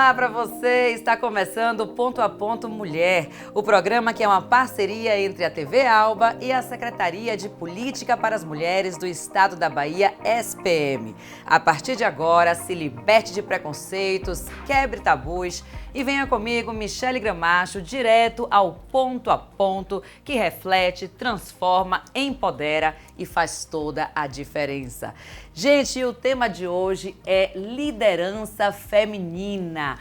Olá para você, está começando o Ponto a Ponto Mulher, o programa que é uma parceria entre a TV Alba e a Secretaria de Política para as Mulheres do Estado da Bahia, SPM. A partir de agora, se liberte de preconceitos, quebre tabus e venha comigo, Michele Gramacho, direto ao ponto a ponto, que reflete, transforma, empodera e faz toda a diferença. Gente, o tema de hoje é liderança feminina.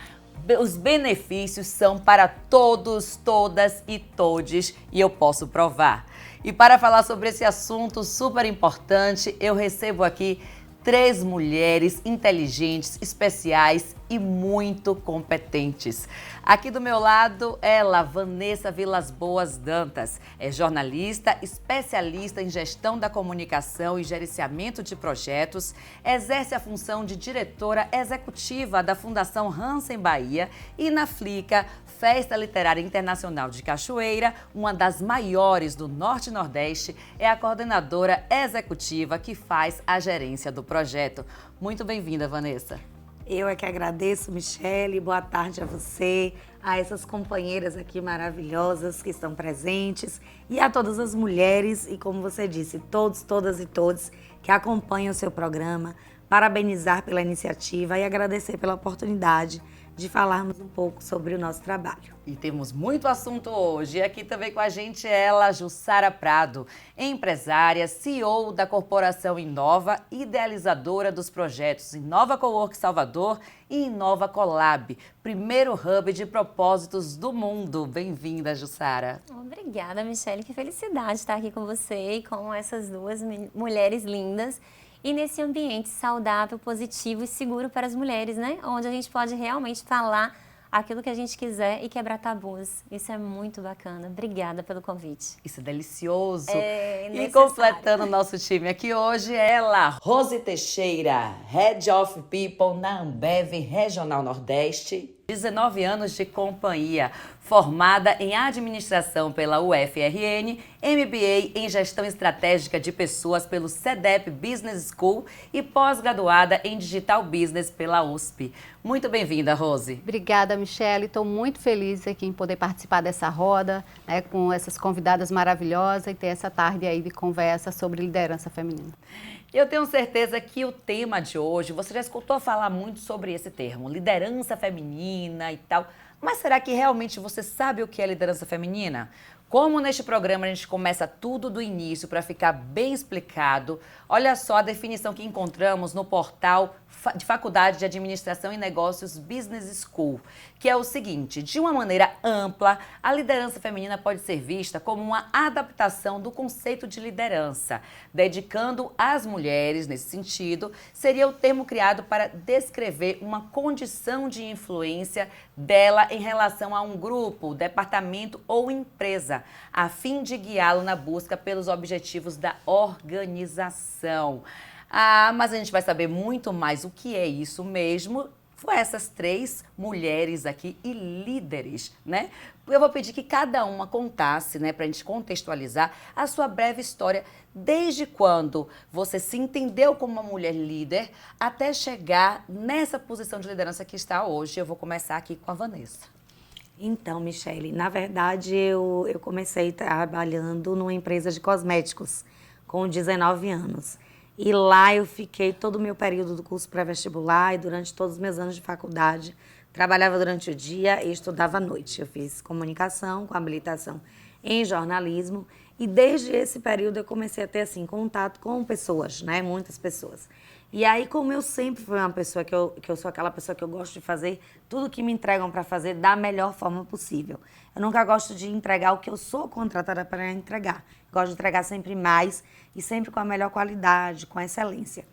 Os benefícios são para todos, todas e todes, e eu posso provar. E para falar sobre esse assunto super importante, eu recebo aqui 3 mulheres inteligentes, especiais e muito competentes. Aqui do meu lado, ela, Vanessa Vilas Boas Dantas. É jornalista, especialista em gestão da comunicação e gerenciamento de projetos, exerce a função de diretora executiva da Fundação Hansen Bahia e na FLICA, Festa Literária Internacional de Cachoeira, uma das maiores do Norte e Nordeste, é a coordenadora executiva que faz a gerência do projeto. Muito bem-vinda, Vanessa. Eu é que agradeço, Michele. Boa tarde a você, a essas companheiras aqui maravilhosas que estão presentes e a todas as mulheres e, como você disse, todos, todas e todos que acompanham o seu programa. Parabenizar pela iniciativa e agradecer pela oportunidade de falarmos um pouco sobre o nosso trabalho. E temos muito assunto hoje. E aqui também com a gente ela, Jussara Prado, empresária, CEO da Corporação Inova, idealizadora dos projetos Inova Cowork Salvador e Inova Colab, primeiro hub de propósitos do mundo. Bem-vinda, Jussara. Obrigada, Michele. Que felicidade estar aqui com você e com essas duas mulheres lindas. E nesse ambiente saudável, positivo e seguro para as mulheres, né? Onde a gente pode realmente falar aquilo que a gente quiser e quebrar tabus. Isso é muito bacana. Obrigada pelo convite. Isso é delicioso. É e completando o nosso time aqui hoje, ela, Rose Teixeira, Head of People na Ambev Regional Nordeste. 19 anos de companhia, formada em administração pela UFRN, MBA em gestão estratégica de pessoas pelo CEDEP Business School e pós-graduada em digital business pela USP. Muito bem-vinda, Rose. Obrigada, Michele. Estou muito feliz aqui em poder participar dessa roda, né, com essas convidadas maravilhosas e ter essa tarde aí de conversa sobre liderança feminina. Eu tenho certeza que o tema de hoje, você já escutou falar muito sobre esse termo, liderança feminina e tal, mas será que realmente você sabe o que é liderança feminina? Como neste programa a gente começa tudo do início para ficar bem explicado, olha só a definição que encontramos no portal de Faculdade de Administração e Negócios Business School, que é o seguinte: de uma maneira ampla, a liderança feminina pode ser vista como uma adaptação do conceito de liderança, dedicando às mulheres, nesse sentido, seria o termo criado para descrever uma condição de influência dela em relação a um grupo, departamento ou empresa, a fim de guiá-lo na busca pelos objetivos da organização. Mas a gente vai saber muito mais o que é isso mesmo. Foi essas 3 mulheres aqui e líderes, né? Eu vou pedir que cada uma contasse, né, para a gente contextualizar a sua breve história, desde quando você se entendeu como uma mulher líder até chegar nessa posição de liderança que está hoje. Eu vou começar aqui com a Vanessa. Então, Michele, na verdade eu comecei trabalhando numa empresa de cosméticos com 19 anos. E lá eu fiquei todo o meu período do curso pré-vestibular e durante todos os meus anos de faculdade. Trabalhava durante o dia e estudava à noite. Eu fiz comunicação com habilitação em jornalismo e desde esse período eu comecei a ter assim, contato com pessoas, né? Muitas pessoas. E aí, como eu sempre fui uma pessoa que eu sou aquela pessoa que eu gosto de fazer tudo que me entregam para fazer da melhor forma possível. Eu nunca gosto de entregar o que eu sou contratada para entregar. Gosto de entregar sempre mais e sempre com a melhor qualidade, com excelência.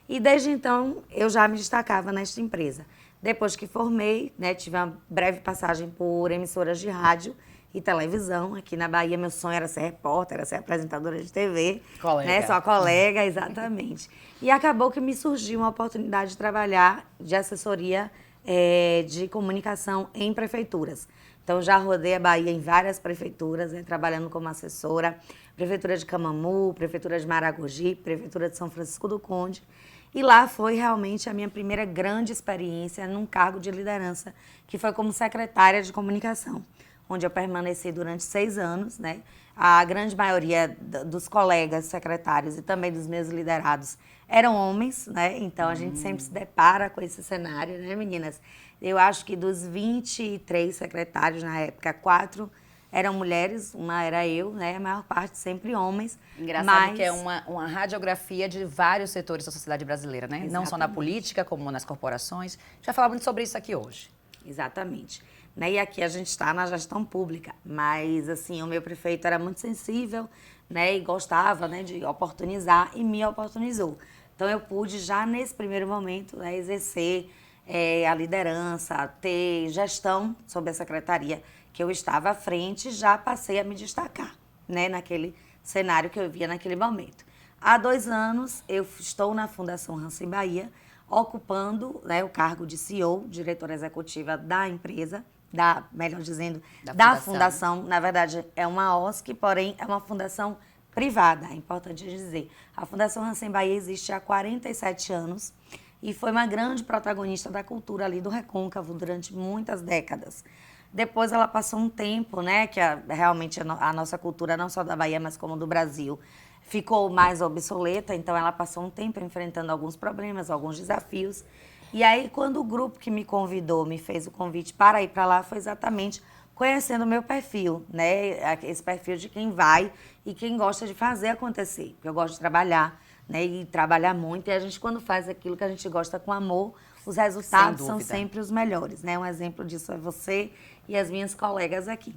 E desde então, eu já me destacava nesta empresa. Depois que formei, né, tive uma breve passagem por emissoras de rádio e televisão. Aqui na Bahia, meu sonho era ser repórter, era ser apresentadora de TV. Colega. Né, só colega, exatamente. E acabou que me surgiu uma oportunidade de trabalhar de assessoria de comunicação em prefeituras. Então, já rodei a Bahia em várias prefeituras, né, trabalhando como assessora. Prefeitura de Camamu, Prefeitura de Maragogi, Prefeitura de São Francisco do Conde. E lá foi realmente a minha primeira grande experiência num cargo de liderança, que foi como secretária de comunicação, onde eu permaneci durante 6 anos, né? A grande maioria dos colegas secretários e também dos meus liderados eram homens, né? Então a gente sempre se depara com esse cenário, né, meninas? Eu acho que dos 23 secretários na época, 4 eram mulheres, uma era eu, né? A maior parte sempre homens. Engraçado que é uma radiografia de vários setores da sociedade brasileira, né? Não só na política, como nas corporações. A gente vai falar muito sobre isso aqui hoje. Exatamente. Né? E aqui a gente está na gestão pública, mas assim, o meu prefeito era muito sensível, né? E gostava, né, de oportunizar e me oportunizou. Então eu pude já nesse primeiro momento, né, exercer a liderança, ter gestão sobre a secretaria que eu estava à frente, já passei a me destacar, né, naquele cenário que eu via naquele momento. Há 2 anos eu estou na Fundação Hansen Bahia, ocupando, né, o cargo de CEO, diretora executiva da empresa, melhor dizendo, da fundação. Na verdade, é uma OSC, porém é uma fundação privada, é importante dizer. A Fundação Hansen Bahia existe há 47 anos e foi uma grande protagonista da cultura ali do Recôncavo durante muitas décadas. Depois ela passou um tempo, né, que realmente a nossa cultura, não só da Bahia, mas como do Brasil, ficou mais obsoleta, então ela passou um tempo enfrentando alguns problemas, alguns desafios. E aí, quando o grupo que me convidou me fez o convite para ir para lá, foi exatamente conhecendo o meu perfil, né? Esse perfil de quem vai e quem gosta de fazer acontecer. Porque eu gosto de trabalhar, né? E trabalhar muito. E a gente, quando faz aquilo que a gente gosta com amor, os resultados são sempre os melhores, né? Um exemplo disso é você e as minhas colegas aqui.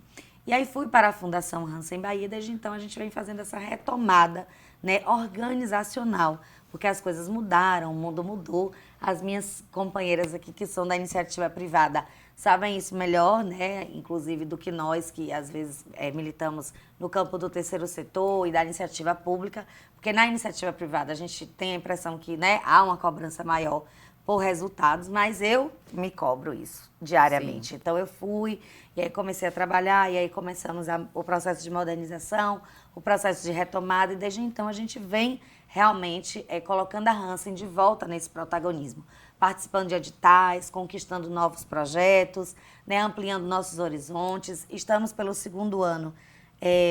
E aí fui para a Fundação Hansen Bahia, desde então a gente vem fazendo essa retomada, né, organizacional, porque as coisas mudaram, o mundo mudou. As minhas companheiras aqui que são da iniciativa privada sabem isso melhor, né, inclusive do que nós que às vezes militamos no campo do terceiro setor e da iniciativa pública, porque na iniciativa privada a gente tem a impressão que, né, há uma cobrança maior por resultados, mas eu me cobro isso diariamente. Sim. Então eu fui, e aí comecei a trabalhar, e aí começamos o processo de modernização, o processo de retomada, e desde então a gente vem realmente colocando a Hansen de volta nesse protagonismo, participando de editais, conquistando novos projetos, né, ampliando nossos horizontes. Estamos pelo 2º ano.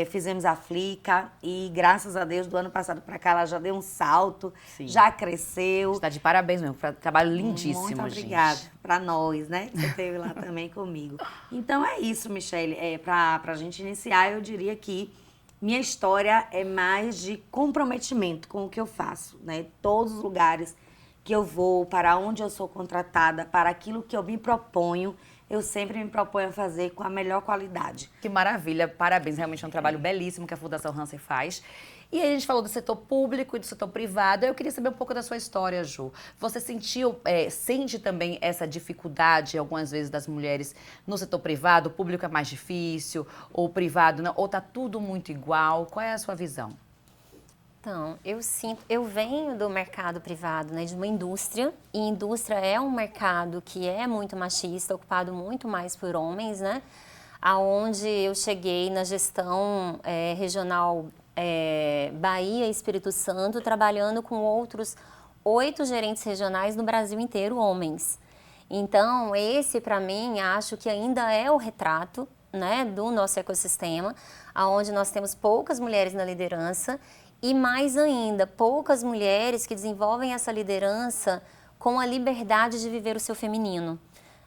Fizemos a Flica e, graças a Deus, do ano passado para cá, ela já deu um salto, Sim. já cresceu. Está de parabéns mesmo, trabalho lindíssimo, Muito obrigada para nós, né? Você esteve lá também comigo. Então é isso, Michele. Para a gente iniciar, eu diria que minha história é mais de comprometimento com o que eu faço, né? Todos os lugares que eu vou, para onde eu sou contratada, para aquilo que eu me proponho, eu sempre me proponho a fazer com a melhor qualidade. Que maravilha, parabéns, realmente é um trabalho belíssimo que a Fundação Hansen faz. E aí a gente falou do setor público e do setor privado, eu queria saber um pouco da sua história, Ju. Você sente também essa dificuldade, algumas vezes, das mulheres no setor privado? O público é mais difícil, ou o privado não, ou tá tudo muito igual? Qual é a sua visão? Então, eu venho do mercado privado, né, de uma indústria, e indústria é um mercado que é muito machista, ocupado muito mais por homens, né, aonde eu cheguei na gestão regional Bahia e Espírito Santo, trabalhando com outros 8 gerentes regionais no Brasil inteiro, homens. Então, esse, para mim, acho que ainda é o retrato, né, do nosso ecossistema, aonde nós temos poucas mulheres na liderança. E mais ainda, poucas mulheres que desenvolvem essa liderança com a liberdade de viver o seu feminino,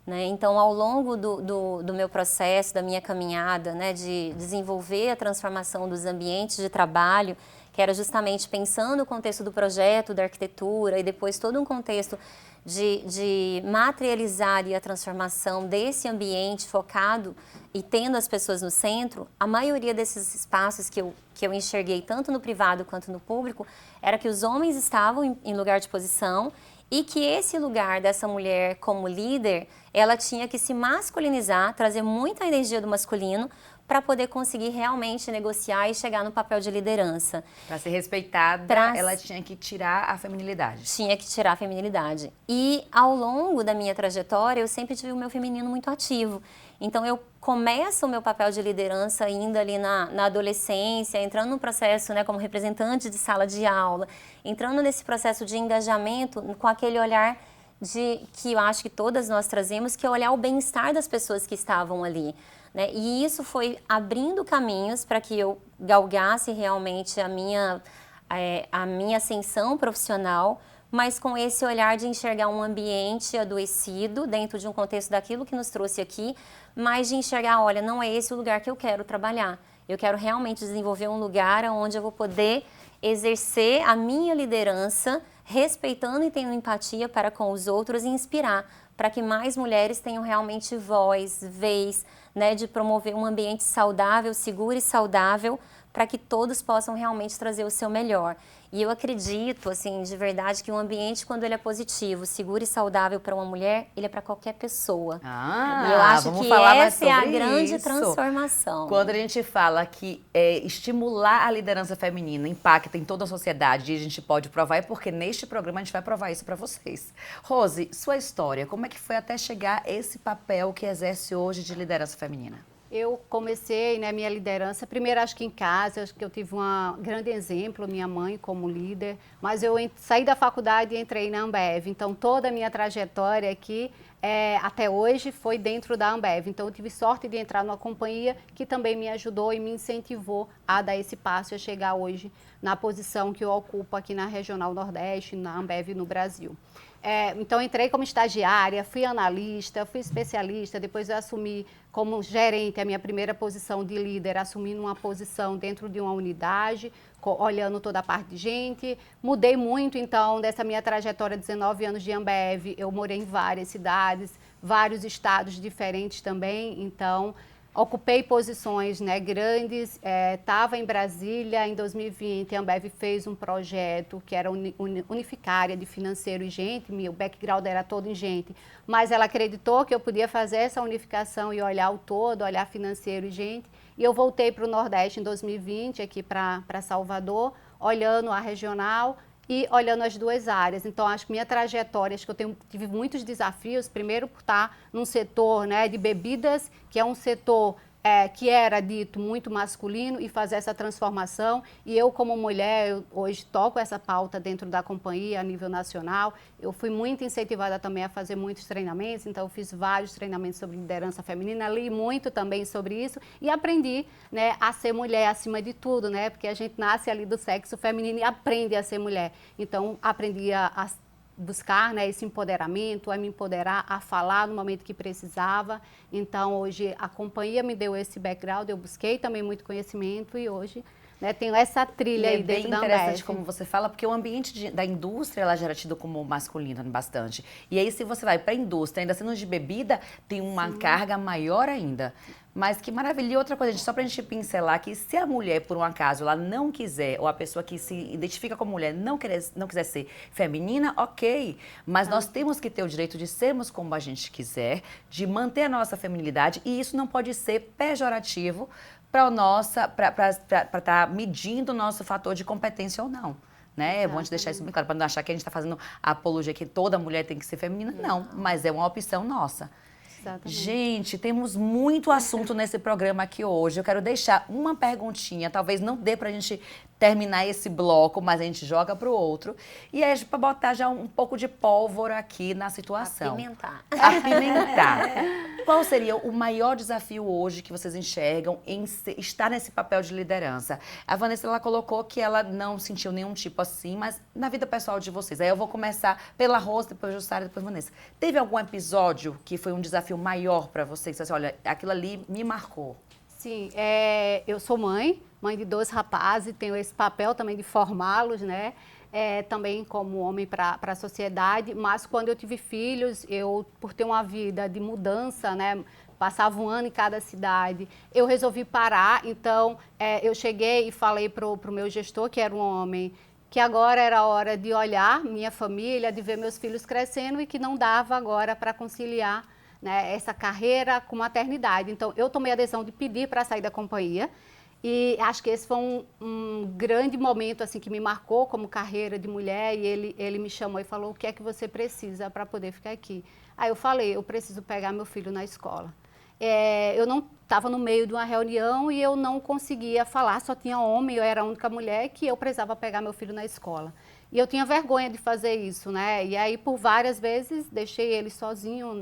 né? Então, ao longo do meu processo, da minha caminhada, né, de desenvolver a transformação dos ambientes de trabalho, que era justamente pensando o contexto do projeto, da arquitetura, e depois todo um contexto de materializar a transformação desse ambiente focado e tendo as pessoas no centro, a maioria desses espaços que eu enxerguei, tanto no privado quanto no público, era que os homens estavam em lugar de posição e que esse lugar dessa mulher como líder, ela tinha que se masculinizar, trazer muita energia do masculino para poder conseguir realmente negociar e chegar no papel de liderança. Para ser respeitada, ela tinha que tirar a feminilidade. Tinha que tirar a feminilidade. E ao longo da minha trajetória, eu sempre tive o meu feminino muito ativo. Então, eu começo o meu papel de liderança ainda ali na adolescência, entrando no processo, né, como representante de sala de aula, entrando nesse processo de engajamento com aquele olhar que eu acho que todas nós trazemos, que é olhar o bem-estar das pessoas que estavam ali, né? E isso foi abrindo caminhos para que eu galgasse realmente a minha ascensão profissional, mas com esse olhar de enxergar um ambiente adoecido dentro de um contexto daquilo que nos trouxe aqui, mas de enxergar, olha, não é esse o lugar que eu quero trabalhar. Eu quero realmente desenvolver um lugar onde eu vou poder exercer a minha liderança, respeitando e tendo empatia para com os outros e inspirar para que mais mulheres tenham realmente voz, vez, né, de promover um ambiente saudável, seguro e saudável, para que todos possam realmente trazer o seu melhor. E eu acredito, assim, de verdade, que um ambiente, quando ele é positivo, seguro e saudável para uma mulher, ele é para qualquer pessoa. E eu acho que essa é a grande transformação. Quando a gente fala que estimular a liderança feminina impacta em toda a sociedade, e a gente pode provar, é porque neste programa a gente vai provar isso para vocês. Rose, sua história, como é que foi até chegar esse papel que exerce hoje de liderança feminina? Eu comecei, né, minha liderança, primeiro acho que em casa, acho que eu tive um grande exemplo, minha mãe como líder, mas eu saí da faculdade e entrei na Ambev, então toda a minha trajetória aqui, até hoje, foi dentro da Ambev, então eu tive sorte de entrar numa companhia que também me ajudou e me incentivou a dar esse passo e a chegar hoje na posição que eu ocupo aqui na Regional Nordeste, na Ambev no Brasil. Então, entrei como estagiária, fui analista, fui especialista, depois eu assumi como gerente a minha primeira posição de líder, assumindo uma posição dentro de uma unidade, olhando toda a parte de gente. Mudei muito, então, dessa minha trajetória, 19 anos de Ambev, eu morei em várias cidades, vários estados diferentes também, então ocupei posições, né, grandes, estava em Brasília em 2020, a Ambev fez um projeto que era unificar área de financeiro e gente, meu background era todo em gente, mas ela acreditou que eu podia fazer essa unificação e olhar o todo, olhar financeiro e gente, e eu voltei para o Nordeste em 2020, aqui para Salvador, olhando a regional e olhando as duas áreas. Então, acho que minha trajetória, acho que eu tive muitos desafios, primeiro por estar num setor, né, de bebidas, que é um setor que era dito muito masculino, e fazer essa transformação. E eu, como mulher, eu hoje toco essa pauta dentro da companhia a nível nacional. Eu fui muito incentivada também a fazer muitos treinamentos, então eu fiz vários treinamentos sobre liderança feminina, li muito também sobre isso e aprendi, né, a ser mulher acima de tudo, né, porque a gente nasce ali do sexo feminino e aprende a ser mulher. Então, aprendi a buscar, né, esse empoderamento, a me empoderar, a falar no momento que precisava. Então, hoje, a companhia me deu esse background, eu busquei também muito conhecimento e hoje, né, tenho essa trilha aí dentro da Ambev. É bem interessante como você fala, porque o ambiente da indústria, ela já era tido como masculino bastante. E aí, se você vai para a indústria, ainda sendo de bebida, tem uma carga maior ainda. Mas que maravilha. E outra coisa, só pra gente pincelar que se a mulher, por um acaso, ela não quiser, ou a pessoa que se identifica como mulher não quiser ser feminina, ok. Mas nós temos que ter o direito de sermos como a gente quiser, de manter a nossa feminilidade, e isso não pode ser pejorativo para estar medindo o nosso fator de competência ou não. Né? É bom a gente deixar isso bem claro, para não achar que a gente está fazendo a apologia que toda mulher tem que ser feminina. Não, mas é uma opção nossa. Exatamente. Gente, temos muito assunto nesse programa aqui hoje. Eu quero deixar uma perguntinha, talvez não dê pra gente terminar esse bloco, mas a gente joga pro outro. E é para botar já um pouco de pólvora aqui na situação. Apimentar. Qual seria o maior desafio hoje que vocês enxergam em estar nesse papel de liderança? A Vanessa, ela colocou que ela não sentiu nenhum tipo assim, mas na vida pessoal de vocês. Aí eu vou começar pela Rose, depois Jussara, depois Vanessa. Teve algum episódio que foi um desafio maior para vocês? Assim, olha, aquilo ali me marcou. Sim, eu sou mãe de 2 rapazes, tenho esse papel também de formá-los, né? Também como homem para a sociedade, mas quando eu tive filhos, eu, por ter uma vida de mudança, né? Passava um ano em cada cidade, eu resolvi parar, então eu cheguei e falei para o meu gestor, que era um homem, que agora era a hora de olhar minha família, de ver meus filhos crescendo e que não dava agora para conciliar, né, essa carreira com maternidade. Então, eu tomei a decisão de pedir para sair da companhia. E acho que esse foi um grande momento assim que me marcou como carreira de mulher. E ele me chamou e falou: o que é que você precisa para poder ficar aqui? Aí eu falei: eu preciso pegar meu filho na escola. Eu não estava no meio de uma reunião e eu não conseguia falar, só tinha homem, eu era a única mulher, que eu precisava pegar meu filho na escola. E eu tinha vergonha de fazer isso, né? E aí, por várias vezes, deixei ele sozinho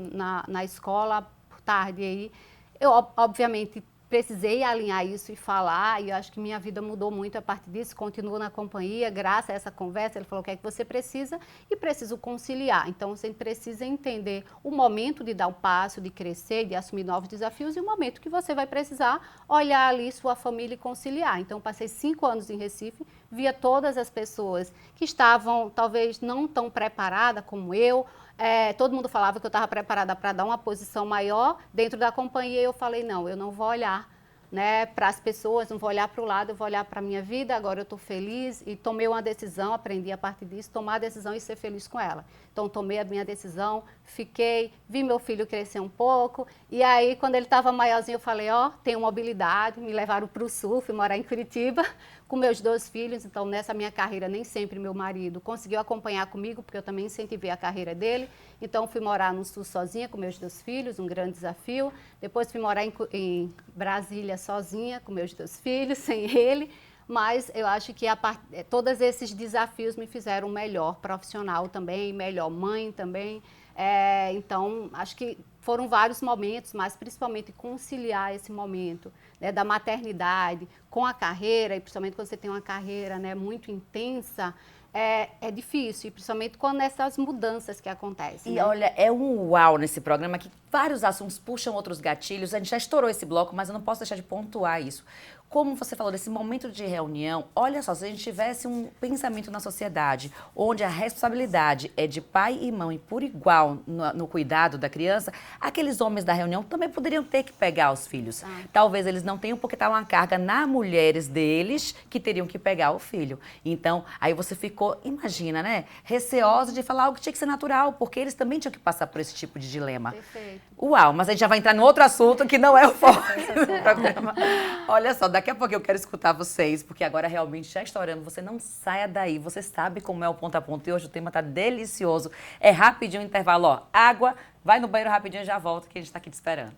na escola, por tarde. E aí, eu, obviamente, precisei alinhar isso e falar, e eu acho que minha vida mudou muito a partir disso, continuo na companhia, graças a essa conversa, ele falou o que é que você precisa e preciso conciliar. Então, você precisa entender o momento de dar o passo, de crescer, de assumir novos desafios e o momento que você vai precisar olhar ali sua família e conciliar. Então, passei 5 anos em Recife, via todas as pessoas que estavam, talvez, não tão preparadas como eu. Todo mundo falava que eu estava preparada para dar uma posição maior dentro da companhia e eu falei, não, eu não vou olhar, né, para as pessoas, não vou olhar para o lado, eu vou olhar para a minha vida, agora eu estou feliz e tomei uma decisão, aprendi a partir disso, tomar a decisão e ser feliz com ela. Então, tomei a minha decisão, fiquei, vi meu filho crescer um pouco e aí, quando ele estava maiorzinho, eu falei, tenho mobilidade, me levaram para o sul, fui morar em Curitiba com meus 2 filhos, então nessa minha carreira nem sempre meu marido conseguiu acompanhar comigo, porque eu também incentivei a carreira dele, então fui morar no sul sozinha com meus 2 filhos, um grande desafio, depois fui morar em Brasília sozinha com meus 2 filhos, sem ele, mas eu acho que todos esses desafios me fizeram melhor profissional também, melhor mãe também. Então, acho que foram vários momentos, mas principalmente conciliar esse momento, né, da maternidade com a carreira, e principalmente quando você tem uma carreira, né, muito intensa, é difícil, e principalmente quando essas mudanças que acontecem. E né? olha, é um uau nesse programa que vários assuntos puxam outros gatilhos. A gente já estourou esse bloco, mas eu não posso deixar de pontuar isso. Como você falou desse momento de reunião, olha só, se a gente tivesse um pensamento na sociedade onde a responsabilidade é de pai e mãe por igual no cuidado da criança, aqueles homens da reunião também poderiam ter que pegar os filhos. Talvez eles não tenham, porque está uma carga nas mulheres deles que teriam que pegar o filho. Então, aí você ficou, imagina, né, receosa de falar algo que tinha que ser natural, porque eles também tinham que passar por esse tipo de dilema. Perfeito. Uau, mas a gente já vai entrar em outro assunto que não é o foco do programa. Olha só, daqui a pouco eu quero escutar vocês, porque agora realmente já estourando. Você não saia daí, você sabe como é o ponto a ponto. E hoje o tema tá delicioso. É rapidinho o intervalo, ó. Água, vai no banheiro rapidinho e já volta, que a gente tá aqui te esperando.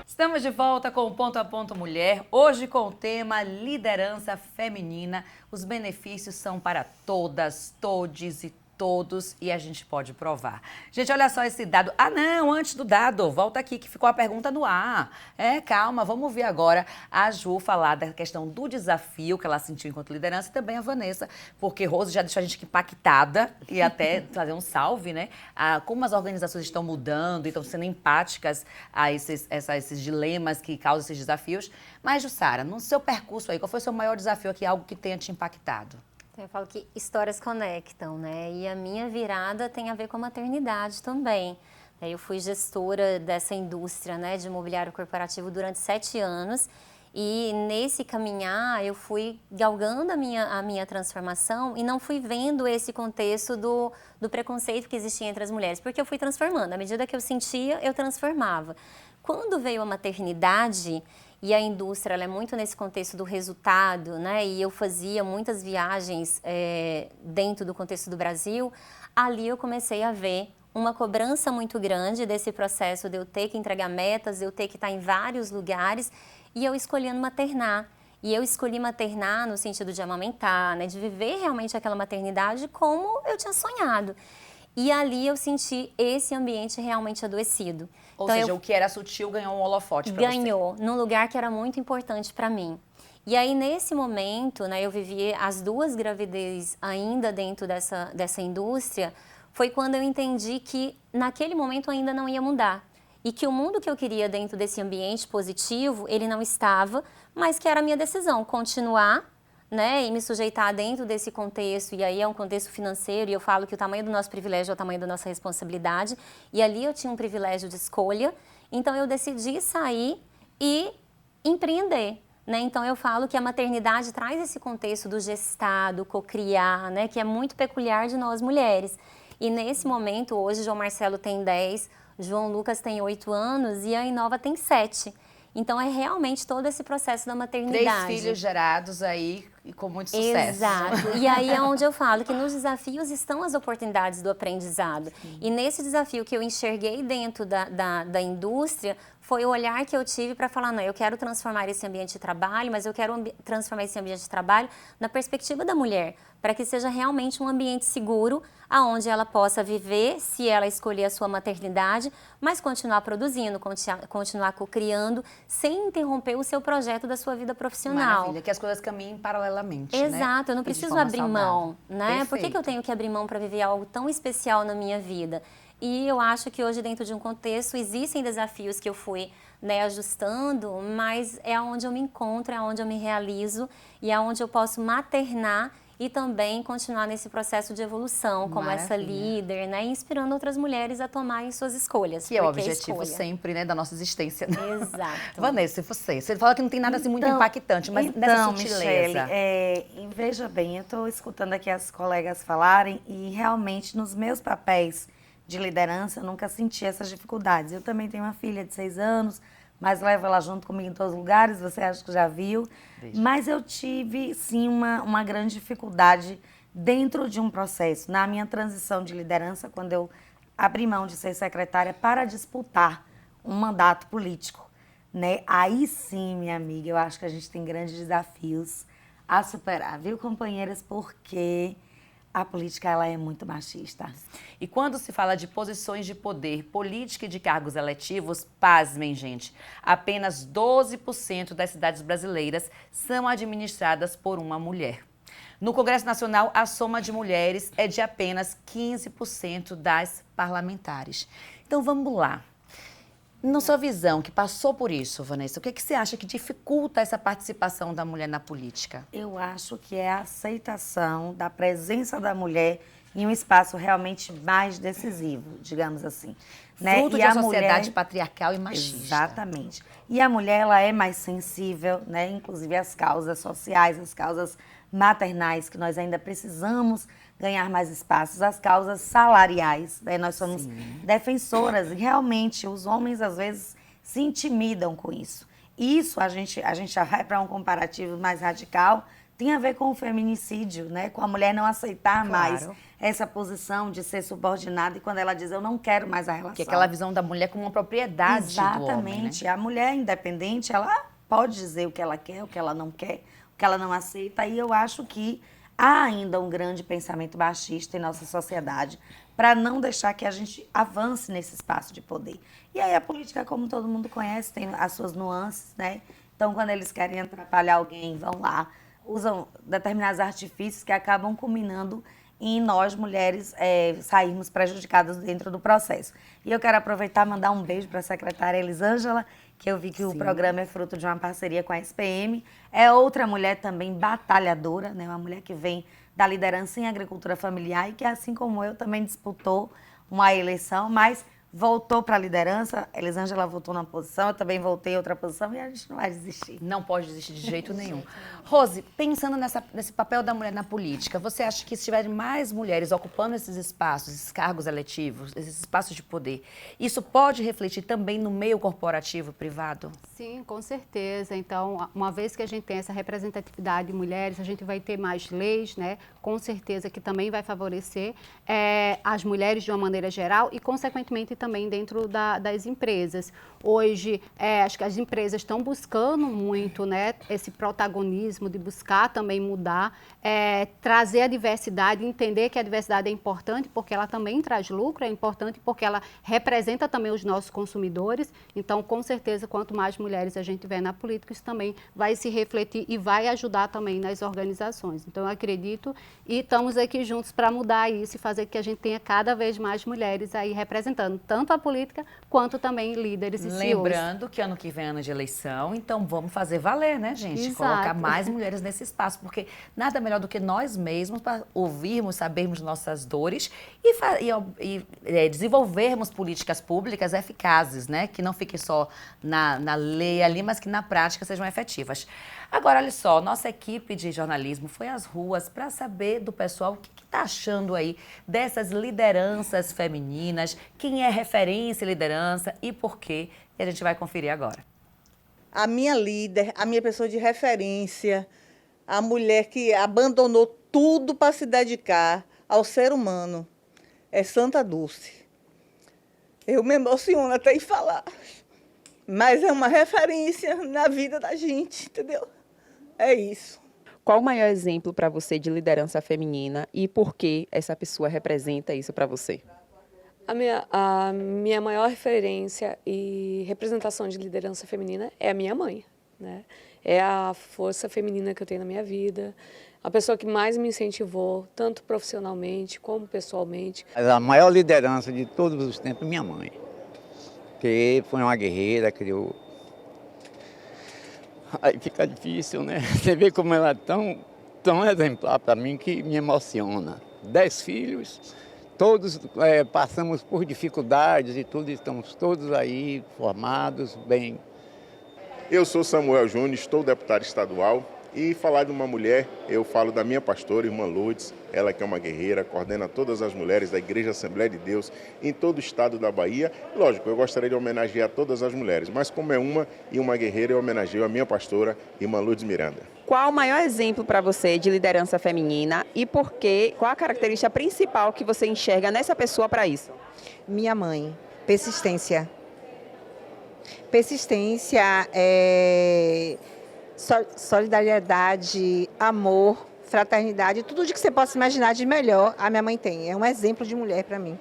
Estamos de volta com o Ponto a Ponto Mulher, hoje com o tema liderança feminina. Os benefícios são para todas, todes e todos, e a gente pode provar. Gente, olha só esse dado. Ah, não, antes do dado, volta aqui que ficou a pergunta no ar. Calma, vamos ouvir agora a Ju falar da questão do desafio que ela sentiu enquanto liderança e também a Vanessa, porque Rose já deixou a gente impactada e até fazer um salve, né? Como as organizações estão mudando e estão sendo empáticas a esses dilemas que causam esses desafios. Mas, Jussara, no seu percurso aí, qual foi o seu maior desafio aqui, algo que tenha te impactado? Eu falo que histórias conectam, né? E a minha virada tem a ver com a maternidade também. Eu fui gestora dessa indústria, né, de imobiliário corporativo durante 7 anos. E nesse caminhar eu fui galgando a minha transformação e não fui vendo esse contexto do preconceito que existia entre as mulheres, porque eu fui transformando. À medida que eu sentia, eu transformava. Quando veio a maternidade, e a indústria ela é muito nesse contexto do resultado, né? E eu fazia muitas viagens dentro do contexto do Brasil, ali eu comecei a ver uma cobrança muito grande desse processo de eu ter que entregar metas, de eu ter que estar em vários lugares, e eu escolhendo maternar. E eu escolhi maternar no sentido de amamentar, né? De viver realmente aquela maternidade como eu tinha sonhado. E ali eu senti esse ambiente realmente adoecido. Ou então, seja, o que era sutil ganhou um holofote para você. Ganhou, num lugar que era muito importante para mim. E aí, nesse momento, né, eu vivi as 2 gravidez ainda dentro dessa indústria, foi quando eu entendi que naquele momento ainda não ia mudar. E que o mundo que eu queria dentro desse ambiente positivo, ele não estava, mas que era a minha decisão, continuar né, e me sujeitar dentro desse contexto, e aí é um contexto financeiro, e eu falo que o tamanho do nosso privilégio é o tamanho da nossa responsabilidade, e ali eu tinha um privilégio de escolha, então eu decidi sair e empreender. Né? Então eu falo que a maternidade traz esse contexto do gestar, do cocriar, né, que é muito peculiar de nós mulheres. E nesse momento, hoje, João Marcelo tem 10, João Lucas tem 8 anos e a Inova tem 7. Então, é realmente todo esse processo da maternidade. 3 filhos gerados aí e com muito sucesso. Exato. E aí é onde eu falo que nos desafios estão as oportunidades do aprendizado. Sim. E nesse desafio que eu enxerguei dentro da indústria, foi o olhar que eu tive para falar, não, eu quero transformar esse ambiente de trabalho, mas eu quero transformar esse ambiente de trabalho na perspectiva da mulher, para que seja realmente um ambiente seguro, aonde ela possa viver, se ela escolher a sua maternidade, mas continuar produzindo, continuar co-criando, sem interromper o seu projeto da sua vida profissional. Maravilha, que as coisas caminhem paralelamente, Exato, né? eu não preciso abrir mão, né? Perfeito. Por que eu tenho que abrir mão para viver algo tão especial na minha vida? E eu acho que hoje, dentro de um contexto, existem desafios que eu fui, né, ajustando, mas é onde eu me encontro, é onde eu me realizo e é onde eu posso maternar e também continuar nesse processo de evolução, como essa líder, né, inspirando outras mulheres a tomarem suas escolhas. Que é o objetivo sempre, né, da nossa existência. Exato. Vanessa, e você fala que não tem nada assim muito impactante, mas dessa sutileza. Michele, veja bem, eu estou escutando aqui as colegas falarem e realmente nos meus papéis de liderança eu nunca senti essas dificuldades. Eu também tenho uma filha de 6 anos, mas levo ela junto comigo em todos os lugares, você acha que já viu. Beijo. Mas eu tive, sim, uma grande dificuldade dentro de um processo, na minha transição de liderança, quando eu abri mão de ser secretária para disputar um mandato político, né? Aí sim, minha amiga, eu acho que a gente tem grandes desafios a superar, viu, companheiras? Porque a política, ela é muito machista. E quando se fala de posições de poder, política e de cargos eletivos, pasmem, gente, apenas 12% das cidades brasileiras são administradas por uma mulher. No Congresso Nacional, a soma de mulheres é de apenas 15% das parlamentares. Então, vamos lá. Na sua visão, que passou por isso, Vanessa, o que você acha que dificulta essa participação da mulher na política? Eu acho que é a aceitação da presença da mulher em um espaço realmente mais decisivo, digamos assim. Né? Fruto de uma sociedade patriarcal e machista. Exatamente. E a mulher, ela é mais sensível, né? Inclusive às causas sociais, às causas maternais, que nós ainda precisamos ganhar mais espaços, as causas salariais, né? Nós somos defensoras e realmente os homens às vezes se intimidam com isso. Isso a gente já vai para um comparativo mais radical, tem a ver com o feminicídio, né? Com a mulher não aceitar mais essa posição de ser subordinada e quando ela diz eu não quero mais a relação. Que é aquela visão da mulher como uma propriedade do homem, né? Exatamente. A mulher independente, ela pode dizer o que ela quer, o que ela não quer, o que ela não aceita. E eu acho que há ainda um grande pensamento machista em nossa sociedade para não deixar que a gente avance nesse espaço de poder. E aí a política, como todo mundo conhece, tem as suas nuances, né? Então, quando eles querem atrapalhar alguém, vão lá, usam determinados artifícios que acabam culminando em nós, mulheres, sairmos prejudicadas dentro do processo. E eu quero aproveitar e mandar um beijo para a secretária Elisângela, que eu vi que o programa é fruto de uma parceria com a SPM. É outra mulher também batalhadora, né? Uma mulher que vem da liderança em agricultura familiar e que, assim como eu, também disputou uma eleição, mas voltou para a liderança. Elisângela voltou na posição, eu também voltei em outra posição e a gente não vai desistir. Não pode desistir de jeito nenhum. Rose, pensando nesse papel da mulher na política, você acha que se tiver mais mulheres ocupando esses espaços, esses cargos eletivos, esses espaços de poder, isso pode refletir também no meio corporativo privado? Sim, com certeza. Então, uma vez que a gente tem essa representatividade de mulheres, a gente vai ter mais leis, né? Com certeza que também vai favorecer as mulheres de uma maneira geral e, consequentemente, também dentro das empresas. Hoje, acho que as empresas estão buscando muito, né, esse protagonismo de buscar também mudar, trazer a diversidade, entender que a diversidade é importante porque ela também traz lucro, é importante porque ela representa também os nossos consumidores. Então, com certeza, quanto mais mulheres mulheres a gente tiver na política, isso também vai se refletir e vai ajudar também nas organizações. Então, eu acredito e estamos aqui juntos para mudar isso e fazer que a gente tenha cada vez mais mulheres aí representando tanto a política quanto também líderes e CEOs. Lembrando que ano que vem é ano de eleição, então vamos fazer valer, né, gente? Exato. Colocar mais mulheres nesse espaço, porque nada melhor do que nós mesmos para ouvirmos, sabermos nossas dores e desenvolvermos políticas públicas eficazes, né? Que não fiquem só na lei ali, mas que na prática sejam efetivas. Agora, olha só, nossa equipe de jornalismo foi às ruas para saber do pessoal o que está achando aí dessas lideranças femininas, quem é referência em liderança e por quê. E a gente vai conferir agora. A minha líder, a minha pessoa de referência, a mulher que abandonou tudo para se dedicar ao ser humano, é Santa Dulce. Eu me emociono até em falar, mas é uma referência na vida da gente, entendeu? É isso. Qual o maior exemplo para você de liderança feminina e por que essa pessoa representa isso para você? A minha maior referência e representação de liderança feminina é a minha mãe, né? É a força feminina que eu tenho na minha vida, a pessoa que mais me incentivou, tanto profissionalmente como pessoalmente. A maior liderança de todos os tempos é minha mãe, que foi uma guerreira, criou. Aí fica difícil, né? Você vê como ela é tão exemplar para mim que me emociona. 10 filhos, todos passamos por dificuldades e tudo, estamos todos aí formados, bem. Eu sou Samuel Júnior, estou deputado estadual e falar de uma mulher, eu falo da minha pastora, irmã Lourdes, ela que é uma guerreira, coordena todas as mulheres da Igreja Assembleia de Deus em todo o estado da Bahia. Lógico, eu gostaria de homenagear todas as mulheres, mas como é uma guerreira, eu homenageio a minha pastora, irmã Lourdes Miranda. Qual o maior exemplo para você de liderança feminina e por quê? Qual a característica principal que você enxerga nessa pessoa para isso? Minha mãe, persistência. Persistência, solidariedade, amor, fraternidade, tudo de que você possa imaginar de melhor, a minha mãe tem. É um exemplo de mulher para mim,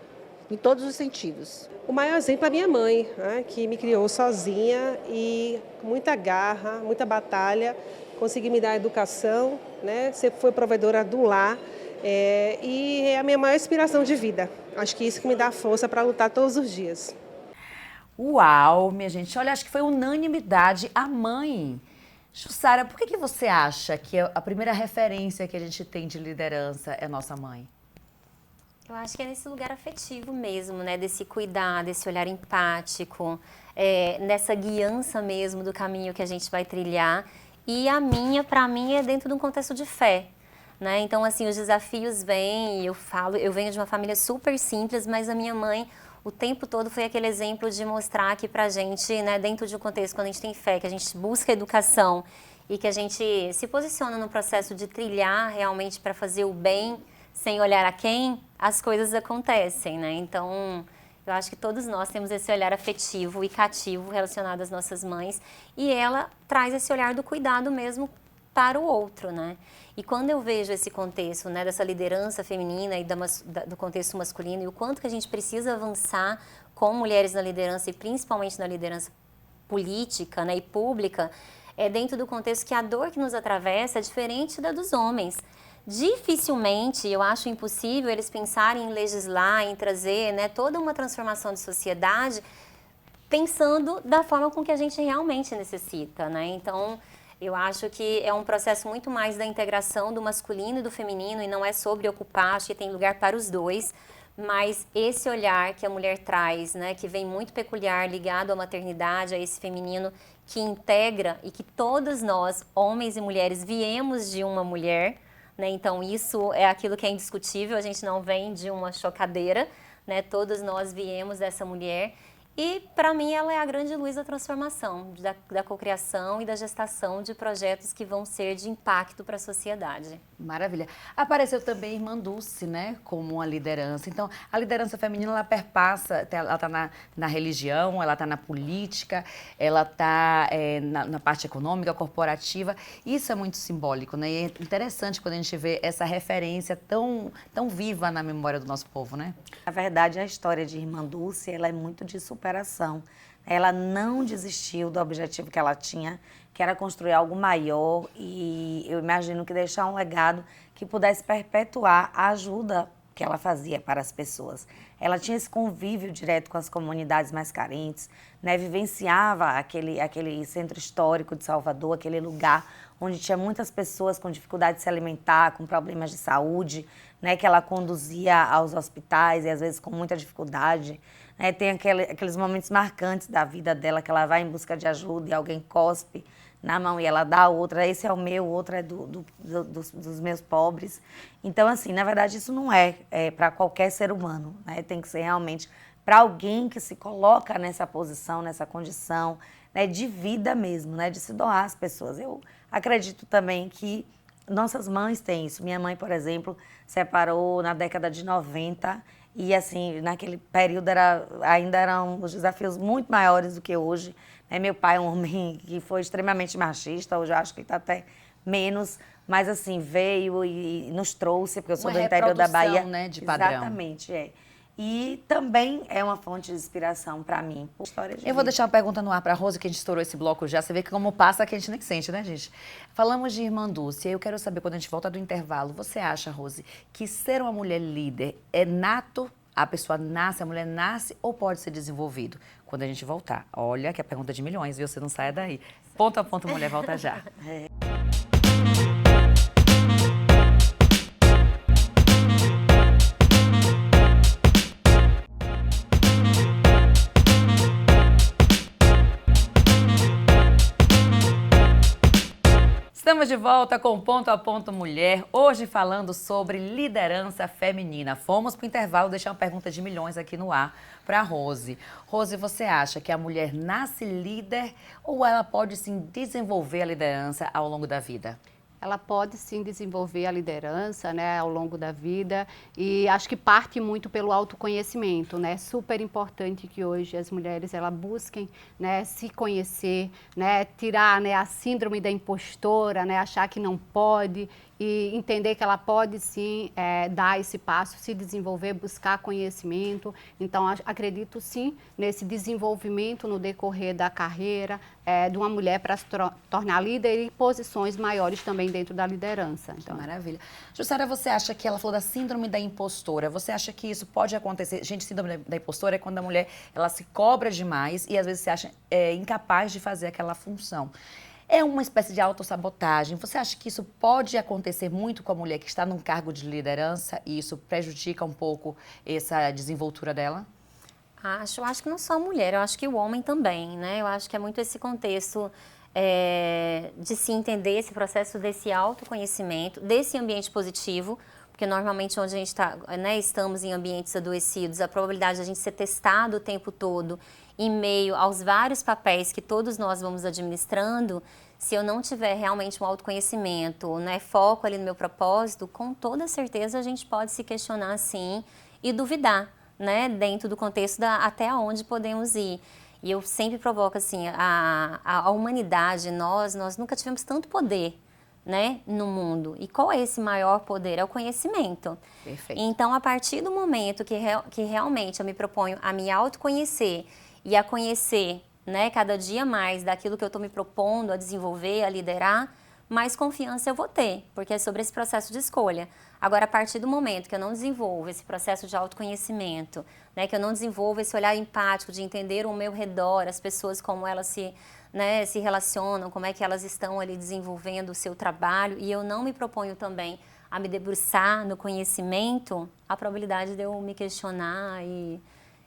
em todos os sentidos. O maior exemplo é a minha mãe, né, que me criou sozinha e com muita garra, muita batalha, conseguiu me dar educação, né, sempre foi provedora do lar e é a minha maior inspiração de vida. Acho que isso que me dá força para lutar todos os dias. Uau, minha gente, olha, acho que foi unanimidade a mãe. Jussara, por que você acha que a primeira referência que a gente tem de liderança é nossa mãe? Eu acho que é nesse lugar afetivo mesmo, né? Desse cuidar, desse olhar empático, nessa guiança mesmo do caminho que a gente vai trilhar. E para mim, é dentro de um contexto de fé, né? Então, assim, os desafios vêm, eu venho de uma família super simples, mas a minha mãe, o tempo todo foi aquele exemplo de mostrar que pra gente, né, dentro de um contexto, quando a gente tem fé, que a gente busca educação e que a gente se posiciona no processo de trilhar realmente para fazer o bem, sem olhar a quem, as coisas acontecem, né? Então, eu acho que todos nós temos esse olhar afetivo e cativo relacionado às nossas mães e ela traz esse olhar do cuidado mesmo para o outro, né? E quando eu vejo esse contexto, né, dessa liderança feminina e do contexto masculino e o quanto que a gente precisa avançar com mulheres na liderança e principalmente na liderança política, né, e pública, é dentro do contexto que a dor que nos atravessa é diferente da dos homens. Dificilmente, eu acho impossível eles pensarem em legislar, em trazer, né, toda uma transformação de sociedade pensando da forma com que a gente realmente necessita, né? Então, eu acho que é um processo muito mais da integração do masculino e do feminino e não é sobre ocupar, acho que tem lugar para os dois, mas esse olhar que a mulher traz, né, que vem muito peculiar, ligado à maternidade, a esse feminino que integra e que todos nós, homens e mulheres, viemos de uma mulher, né, então isso é aquilo que é indiscutível, a gente não vem de uma chocadeira, né, todos nós viemos dessa mulher. E, para mim, ela é a grande luz da transformação, da cocriação e da gestação de projetos que vão ser de impacto para a sociedade. Maravilha. Apareceu também a Irmã Dulce, né, como uma liderança. Então, a liderança feminina, ela perpassa, ela está na religião, ela está na política, ela está na parte econômica, corporativa. Isso é muito simbólico, né? E é interessante quando a gente vê essa referência tão viva na memória do nosso povo, né? Na verdade, a história de Irmã Dulce, ela é muito de superação, Ela não desistiu do objetivo que ela tinha, que era construir algo maior, e eu imagino que deixar um legado que pudesse perpetuar a ajuda que ela fazia para as pessoas. Ela tinha esse convívio direto com as comunidades mais carentes, né? Vivenciava aquele centro histórico de Salvador, aquele lugar onde tinha muitas pessoas com dificuldade de se alimentar, com problemas de saúde, né? Que ela conduzia aos hospitais e às vezes com muita dificuldade. Né? Tem aqueles momentos marcantes da vida dela que ela vai em busca de ajuda e alguém cospe na mão e ela dá outra, esse é o meu, outro é dos meus pobres. Então, assim, na verdade, isso não é para qualquer ser humano, né? Tem que ser realmente para alguém que se coloca nessa posição, nessa condição, né, de vida mesmo, né, de se doar às pessoas. Eu acredito também que nossas mães têm isso. Minha mãe, por exemplo, separou na década de 90 e, assim, naquele período ainda eram os desafios muito maiores do que hoje. Meu pai é um homem que foi extremamente machista, hoje eu acho que ele está até menos, mas assim, veio e nos trouxe, porque eu sou do interior da Bahia. Né, de padrão. Exatamente, é. E também é uma fonte de inspiração para mim. História de Eu vou vida. deixar uma pergunta no ar para a Rose, que a gente estourou esse bloco já. Você vê que como passa que a gente nem sente, né, gente? Falamos de Irmã Dulce, e eu quero saber, quando a gente volta do intervalo, você acha, Rose, que ser uma mulher líder é nato? A pessoa nasce, a mulher nasce ou pode ser desenvolvido? Quando a gente voltar. Olha que é a pergunta de milhões, viu? Você não saia daí. Ponto a ponto, mulher, volta já. Estamos de volta com Ponto a Ponto Mulher, hoje falando sobre liderança feminina. Fomos para o intervalo deixar uma pergunta de milhões aqui no ar para a Rose. Rose, você acha que a mulher nasce líder ou ela pode sim desenvolver a liderança ao longo da vida? Ela pode sim desenvolver a liderança, né, ao longo da vida, e acho que parte muito pelo autoconhecimento, né? Super importante que hoje as mulheres elas busquem, né, se conhecer, né, tirar, né, a síndrome da impostora, né, achar que não pode e entender que ela pode sim dar esse passo, se desenvolver, buscar conhecimento. Então, acredito sim nesse desenvolvimento no decorrer da carreira de uma mulher para se tornar líder e posições maiores também dentro da liderança. Então, maravilha. Jussara, você acha que ela falou da síndrome da impostora? Você acha que isso pode acontecer? Gente, síndrome da impostora é quando a mulher ela se cobra demais e às vezes se acha incapaz de fazer aquela função. É uma espécie de autossabotagem. Você acha que isso pode acontecer muito com a mulher que está num cargo de liderança e isso prejudica um pouco essa desenvoltura dela? Acho que não só a mulher, eu acho que o homem também, né? Eu acho que é muito esse contexto de se entender esse processo desse autoconhecimento, desse ambiente positivo, porque normalmente onde a gente está, né, estamos em ambientes adoecidos, a probabilidade de a gente ser testado o tempo todo em meio aos vários papéis que todos nós vamos administrando, se eu não tiver realmente um autoconhecimento, né, foco ali no meu propósito, com toda certeza a gente pode se questionar sim e duvidar, né, dentro do contexto até onde podemos ir. E eu sempre provoco assim, a humanidade, nós nunca tivemos tanto poder, né, no mundo. E qual é esse maior poder? É o conhecimento. Perfeito. Então, a partir do momento que realmente eu me proponho a me autoconhecer e a conhecer, né, cada dia mais daquilo que eu estou me propondo a desenvolver, a liderar, mais confiança eu vou ter, porque é sobre esse processo de escolha. Agora, a partir do momento que eu não desenvolvo esse processo de autoconhecimento, né, que eu não desenvolvo esse olhar empático de entender o meu redor, as pessoas como elas se relacionam, como é que elas estão ali desenvolvendo o seu trabalho, e eu não me proponho também a me debruçar no conhecimento, a probabilidade de eu me questionar e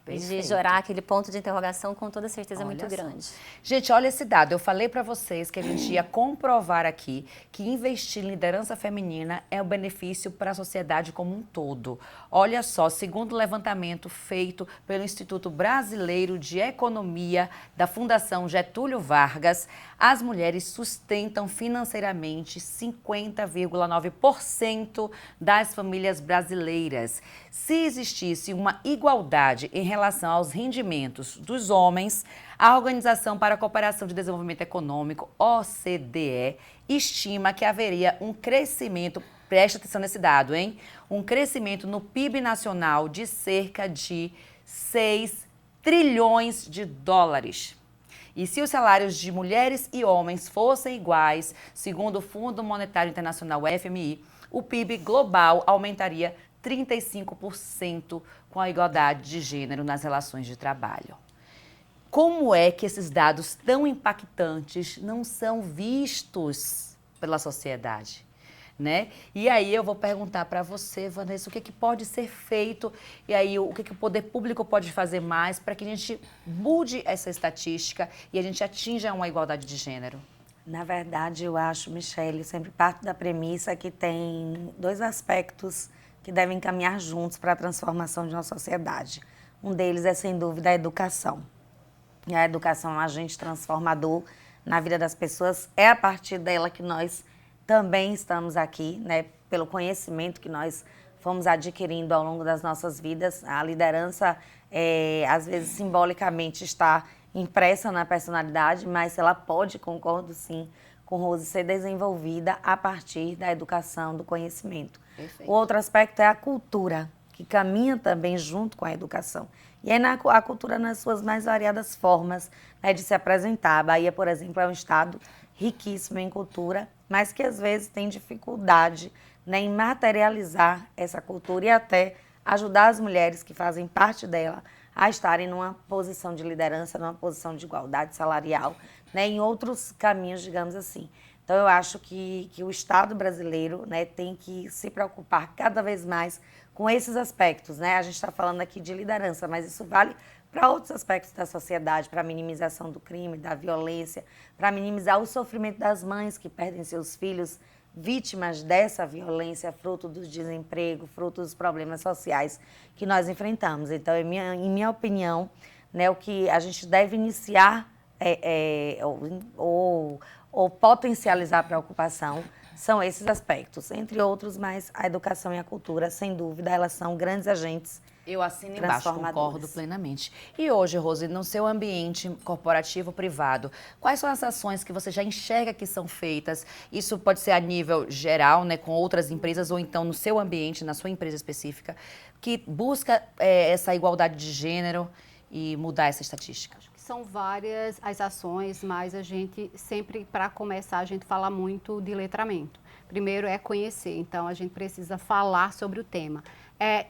de gerar aquele ponto de interrogação com toda certeza é muito grande. Gente, olha esse dado. Eu falei para vocês que a gente ia comprovar aqui que investir em liderança feminina é um benefício para a sociedade como um todo. Olha só, segundo o levantamento feito pelo Instituto Brasileiro de Economia da Fundação Getúlio Vargas, as mulheres sustentam financeiramente 50,9% das famílias brasileiras. Se existisse uma igualdade em relação aos rendimentos dos homens, a Organização para a Cooperação de Desenvolvimento Econômico, OCDE, estima que haveria um crescimento, preste atenção nesse dado, hein? Um crescimento no PIB nacional de cerca de 6 trilhões de dólares. E se os salários de mulheres e homens fossem iguais, segundo o Fundo Monetário Internacional, FMI, o PIB global aumentaria 35% com a igualdade de gênero nas relações de trabalho. Como é que esses dados tão impactantes não são vistos pela sociedade? Né? E aí eu vou perguntar para você, Vanessa, o que pode ser feito e aí o que o poder público pode fazer mais para que a gente mude essa estatística e a gente atinja uma igualdade de gênero? Na verdade, eu acho, Michele, sempre parte da premissa que tem 2 aspectos que devem caminhar juntos para a transformação de uma sociedade. Um deles é, sem dúvida, a educação. E a educação é um agente transformador na vida das pessoas. É a partir dela que nós também estamos aqui, né, pelo conhecimento que nós fomos adquirindo ao longo das nossas vidas. A liderança, às vezes, simbolicamente está impressa na personalidade, mas ela pode, concordo sim com Rose, ser desenvolvida a partir da educação, do conhecimento. Perfeito. O outro aspecto é a cultura, que caminha também junto com a educação. E aí a cultura nas suas mais variadas formas, né, de se apresentar. A Bahia, por exemplo, é um estado riquíssimo em cultura, mas que às vezes tem dificuldade, né, em materializar essa cultura e até ajudar as mulheres que fazem parte dela a estarem numa posição de liderança, numa posição de igualdade salarial, né, em outros caminhos, digamos assim. Então, eu acho que o Estado brasileiro, né, tem que se preocupar cada vez mais com esses aspectos, né? A gente está falando aqui de liderança, mas isso vale para outros aspectos da sociedade, para a minimização do crime, da violência, para minimizar o sofrimento das mães que perdem seus filhos vítimas dessa violência, fruto do desemprego, fruto dos problemas sociais que nós enfrentamos. Então, em minha opinião, né, o que a gente deve iniciar ou potencializar a preocupação são esses aspectos, entre outros, mas a educação e a cultura, sem dúvida, elas são grandes agentes. Eu assino embaixo, concordo plenamente. E hoje, Rose, no seu ambiente corporativo privado, quais são as ações que você já enxerga que são feitas? Isso pode ser a nível geral, né, com outras empresas, ou então no seu ambiente, na sua empresa específica, que busca essa igualdade de gênero e mudar essa estatística? Acho que são várias as ações, mas a gente sempre, para começar, a gente fala muito de letramento. Primeiro é conhecer, então a gente precisa falar sobre o tema.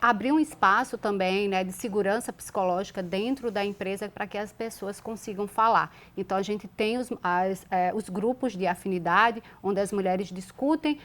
Abrir um espaço também, né, de segurança psicológica dentro da empresa para que as pessoas consigam falar. Então, a gente tem os grupos de afinidade, onde as mulheres discutem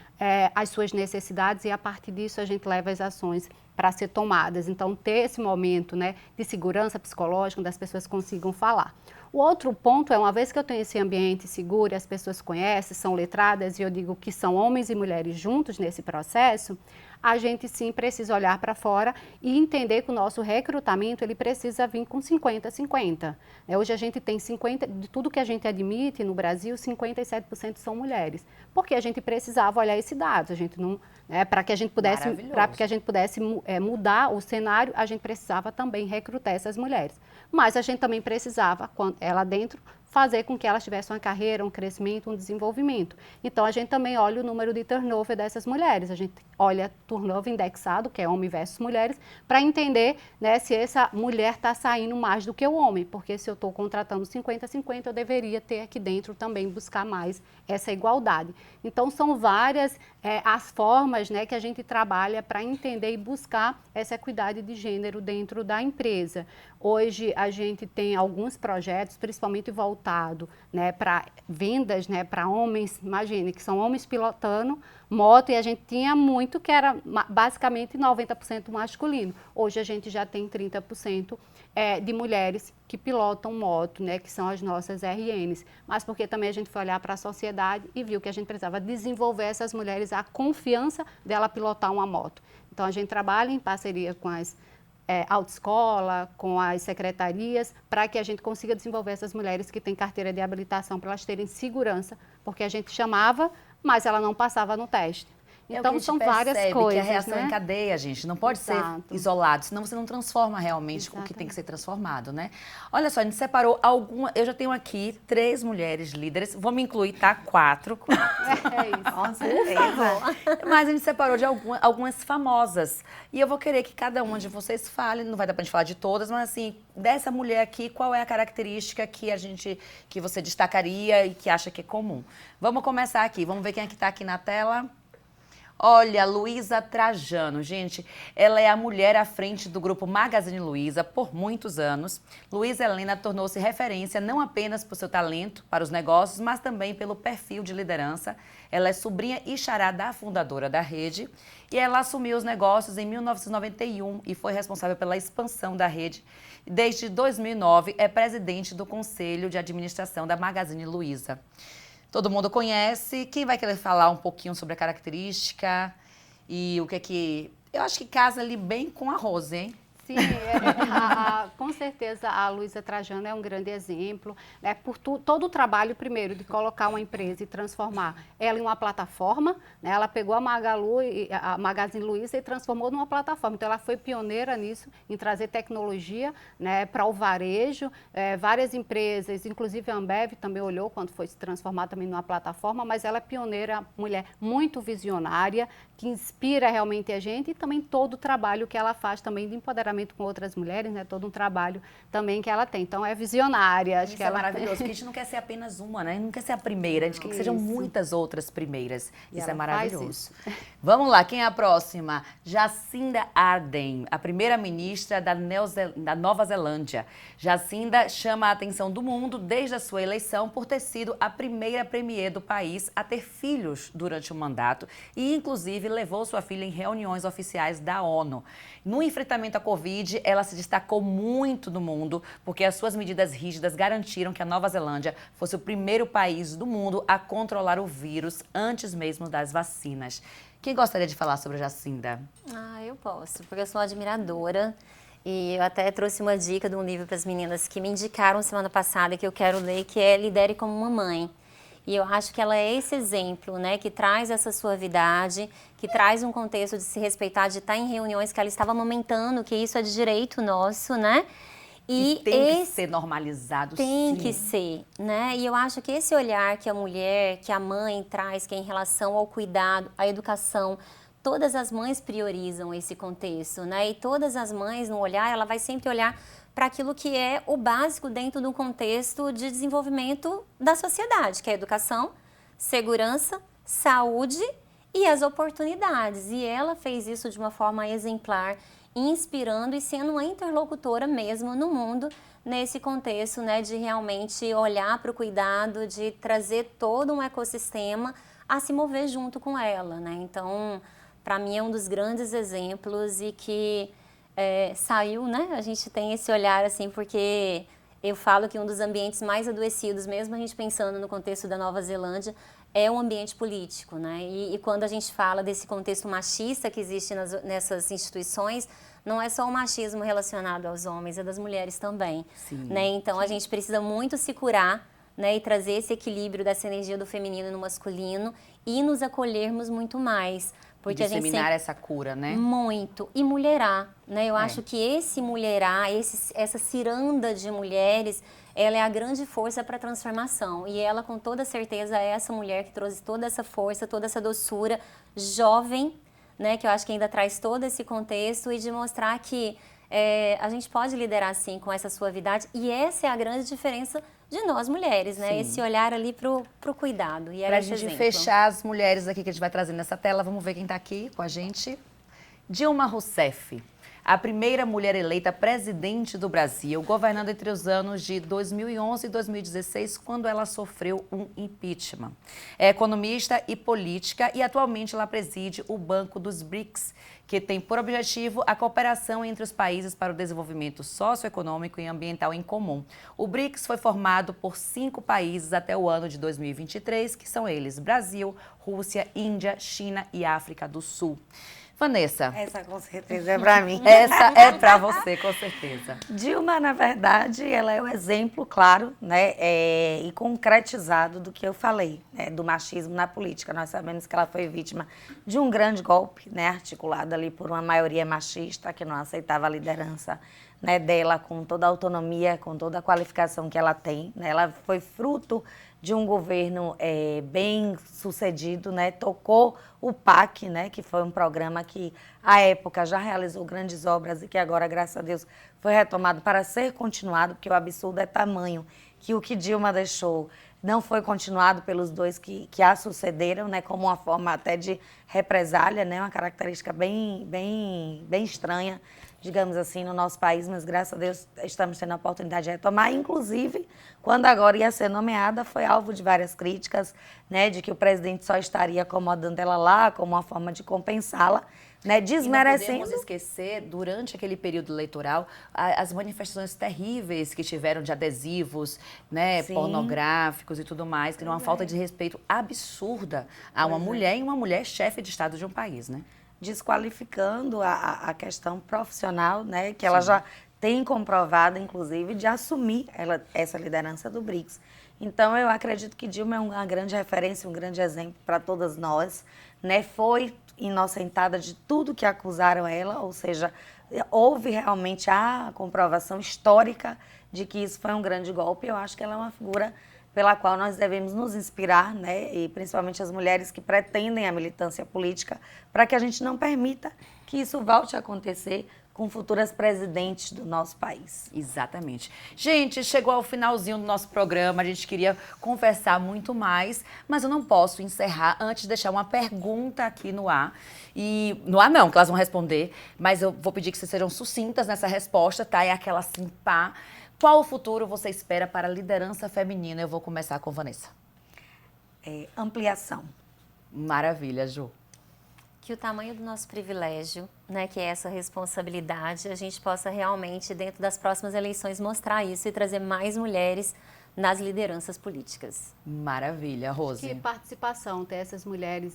as suas necessidades e, a partir disso, a gente leva as ações para ser tomadas. Então, ter esse momento, né, de segurança psicológica, onde as pessoas consigam falar. O outro ponto é, uma vez que eu tenho esse ambiente seguro e as pessoas conhecem, são letradas, e eu digo que são homens e mulheres juntos nesse processo, a gente sim precisa olhar para fora e entender que o nosso recrutamento ele precisa vir com 50-50. Hoje a gente tem 50%, de tudo que a gente admite no Brasil, 57% são mulheres. Porque a gente precisava olhar esse dado, a gente não, para que a gente pudesse mudar o cenário, a gente precisava também recrutar essas mulheres. Mas a gente também precisava, quando ela dentro, fazer com que elas tivessem uma carreira, um crescimento, um desenvolvimento. Então, a gente também olha o número de turnover dessas mulheres. A gente olha turnover indexado, que é homem versus mulheres, para entender, né, se essa mulher está saindo mais do que o homem. Porque se eu estou contratando 50-50, eu deveria ter aqui dentro também buscar mais essa igualdade. Então, são várias as formas, né, que a gente trabalha para entender e buscar essa equidade de gênero dentro da empresa. Hoje, a gente tem alguns projetos, principalmente voltado, né, para vendas, né, para homens, imagine, que são homens pilotando moto, e a gente tinha muito que era basicamente 90% masculino. Hoje a gente já tem 30% de mulheres que pilotam moto, né, que são as nossas RNs. Mas porque também a gente foi olhar para a sociedade e viu que a gente precisava desenvolver essas mulheres a confiança dela pilotar uma moto. Então a gente trabalha em parceria com as autoescola, com as secretarias, para que a gente consiga desenvolver essas mulheres que têm carteira de habilitação, para elas terem segurança, porque a gente chamava, mas ela não passava no teste. Então, são várias coisas, que a reação né? em cadeia, gente, não pode Exato. ser isolado, senão você não transforma realmente o que tem que ser transformado, né? Olha só, a gente separou eu já tenho aqui 3 mulheres líderes, vou me incluir, tá? 4. É isso. Com certeza. Mas a gente separou de algumas famosas. E eu vou querer que cada uma de vocês fale, não vai dar pra gente falar de todas, mas assim, dessa mulher aqui, qual é a característica que você destacaria e que acha que é comum? Vamos começar aqui, vamos ver quem é que tá aqui na tela. Olha, Luísa Trajano, gente, ela é a mulher à frente do grupo Magazine Luiza por muitos anos. Luísa Helena tornou-se referência não apenas por seu talento para os negócios, mas também pelo perfil de liderança. Ela é sobrinha e xará da fundadora da rede e ela assumiu os negócios em 1991 e foi responsável pela expansão da rede. Desde 2009, é presidente do Conselho de Administração da Magazine Luiza. Todo mundo conhece. Quem vai querer falar um pouquinho sobre a característica e o que eu acho que casa ali bem com a Rose, hein? Sim, com certeza a Luísa Trajano é um grande exemplo, né, por todo o trabalho, primeiro, de colocar uma empresa e transformar ela em uma plataforma, né, ela pegou a Magazine Luiza e transformou numa plataforma, então ela foi pioneira nisso, em trazer tecnologia, né, para o varejo, várias empresas, inclusive a Ambev também olhou quando foi se transformar também numa plataforma, mas ela é pioneira, mulher muito visionária, que inspira realmente a gente e também todo o trabalho que ela faz também de empoderamento com outras mulheres, né? Todo um trabalho também que ela tem. Então, é visionária. Acho Isso que é maravilhoso, porque a gente não quer ser apenas uma, né? Não quer ser a primeira, a gente quer que sejam muitas outras primeiras. Isso é maravilhoso. Vamos lá, quem é a próxima? Jacinda Ardern, a primeira-ministra da Nova Zelândia. Jacinda chama a atenção do mundo desde a sua eleição por ter sido a primeira premier do país a ter filhos durante o mandato e, inclusive, levou sua filha em reuniões oficiais da ONU. No enfrentamento à Covid, ela se destacou muito no mundo, porque as suas medidas rígidas garantiram que a Nova Zelândia fosse o primeiro país do mundo a controlar o vírus antes mesmo das vacinas. Quem gostaria de falar sobre a Jacinda? Eu posso, porque eu sou admiradora. E eu até trouxe uma dica de um livro para as meninas que me indicaram semana passada, que eu quero ler, que é Lidere como Mamãe. E eu acho que ela é esse exemplo, né, que traz essa suavidade, que traz um contexto de se respeitar, de estar em reuniões que ela estava amamentando, que isso é de direito nosso, né? E tem que ser normalizado, tem que ser, né? E eu acho que esse olhar que a mulher, que a mãe traz, que é em relação ao cuidado, à educação, todas as mães priorizam esse contexto, né? E todas as mães, no olhar, ela vai sempre olhar para aquilo que é o básico dentro do contexto de desenvolvimento da sociedade, que é educação, segurança, saúde e as oportunidades. E ela fez isso de uma forma exemplar, inspirando e sendo uma interlocutora mesmo no mundo, nesse contexto, né, de realmente olhar para o cuidado, de trazer todo um ecossistema a se mover junto com ela, né? Então, para mim é um dos grandes exemplos e que saiu, né? A gente tem esse olhar assim, porque eu falo que um dos ambientes mais adoecidos, mesmo a gente pensando no contexto da Nova Zelândia, é o ambiente político, né? E quando a gente fala desse contexto machista que existe nessas instituições, não é só o machismo relacionado aos homens, é das mulheres também, né? Então a gente precisa muito se curar, né? E trazer esse equilíbrio dessa energia do feminino e no masculino e nos acolhermos muito mais. Porque disseminar essa cura, né? Muito. E mulherar, né? Eu acho que esse mulherar, essa ciranda de mulheres, ela é a grande força para a transformação. E ela, com toda certeza, é essa mulher que trouxe toda essa força, toda essa doçura, jovem, né? Que eu acho que ainda traz todo esse contexto e de mostrar que a gente pode liderar, sim, com essa suavidade. E essa é a grande diferença de nós mulheres, né? Sim. Esse olhar ali pro cuidado. E para a gente fechar as mulheres aqui que a gente vai trazer nessa tela, vamos ver quem está aqui com a gente. Dilma Rousseff, a primeira mulher eleita presidente do Brasil, governando entre os anos de 2011 e 2016, quando ela sofreu um impeachment. É economista e política e atualmente ela preside o Banco dos BRICS, que tem por objetivo a cooperação entre os países para o desenvolvimento socioeconômico e ambiental em comum. O BRICS foi formado por 5 países até o ano de 2023, que são eles: Brasil, Rússia, Índia, China e África do Sul. Vanessa. Essa com certeza é para mim. Essa é para você, com certeza. Dilma, na verdade, ela é o exemplo, claro, né, e concretizado do que eu falei, né, do machismo na política. Nós sabemos que ela foi vítima de um grande golpe, né, articulado ali por uma maioria machista que não aceitava a liderança, né, dela com toda a autonomia, com toda a qualificação que ela tem, né. Ela foi fruto de um governo bem sucedido, né, tocou o PAC, né, que foi um programa que, à época, já realizou grandes obras e que agora, graças a Deus, foi retomado para ser continuado, porque o absurdo é tamanho, que o que Dilma deixou não foi continuado pelos dois que a sucederam, né, como uma forma até de represália, né, uma característica bem estranha, digamos assim, no nosso país, mas graças a Deus estamos tendo a oportunidade de retomar. Inclusive, quando agora ia ser nomeada, foi alvo de várias críticas, né, de que o presidente só estaria acomodando ela lá como uma forma de compensá-la, né, desmerecendo. E não podemos esquecer, durante aquele período eleitoral, as manifestações terríveis que tiveram de adesivos, né, pornográficos e tudo mais, que é uma falta de respeito absurda a uma mulher e uma mulher chefe de Estado de um país, né? Desqualificando a questão profissional, né, que ela já tem comprovado, inclusive, de assumir essa liderança do BRICS. Então, eu acredito que Dilma é uma grande referência, um grande exemplo para todas nós, né, foi inocentada de tudo que acusaram ela, ou seja, houve realmente a comprovação histórica de que isso foi um grande golpe. Eu acho que ela é uma figura pela qual nós devemos nos inspirar, né, e principalmente as mulheres que pretendem a militância política, para que a gente não permita que isso volte a acontecer com futuras presidentes do nosso país. Exatamente. Gente, chegou ao finalzinho do nosso programa, a gente queria conversar muito mais, mas eu não posso encerrar antes de deixar uma pergunta aqui no ar. E no ar não, que elas vão responder, mas eu vou pedir que vocês sejam sucintas nessa resposta, tá? É aquela assim, pá. Qual o futuro você espera para a liderança feminina? Eu vou começar com Vanessa. Ampliação. Maravilha, Ju. Que o tamanho do nosso privilégio, né, que é essa responsabilidade, a gente possa realmente, dentro das próximas eleições, mostrar isso e trazer mais mulheres nas lideranças políticas. Maravilha, Rose. Que participação, ter essas mulheres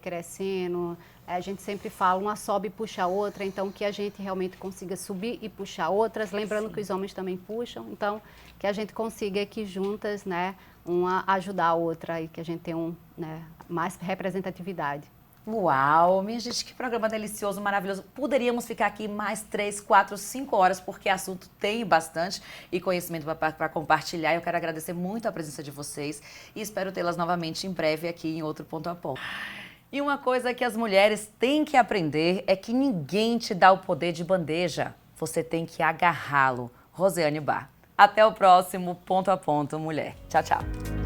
crescendo, a gente sempre fala, uma sobe e puxa a outra, então que a gente realmente consiga subir e puxar outras, lembrando que os homens também puxam, então que a gente consiga aqui juntas, né, uma ajudar a outra e que a gente tenha mais representatividade. Uau, minha gente, que programa delicioso, maravilhoso. Poderíamos ficar aqui mais 3, 4, 5 horas, porque assunto tem bastante e conhecimento para compartilhar. Eu quero agradecer muito a presença de vocês e espero tê-las novamente em breve aqui em outro Ponto a Ponto. E uma coisa que as mulheres têm que aprender é que ninguém te dá o poder de bandeja. Você tem que agarrá-lo. Rosiane Bar. Até o próximo Ponto a Ponto, mulher. Tchau, tchau.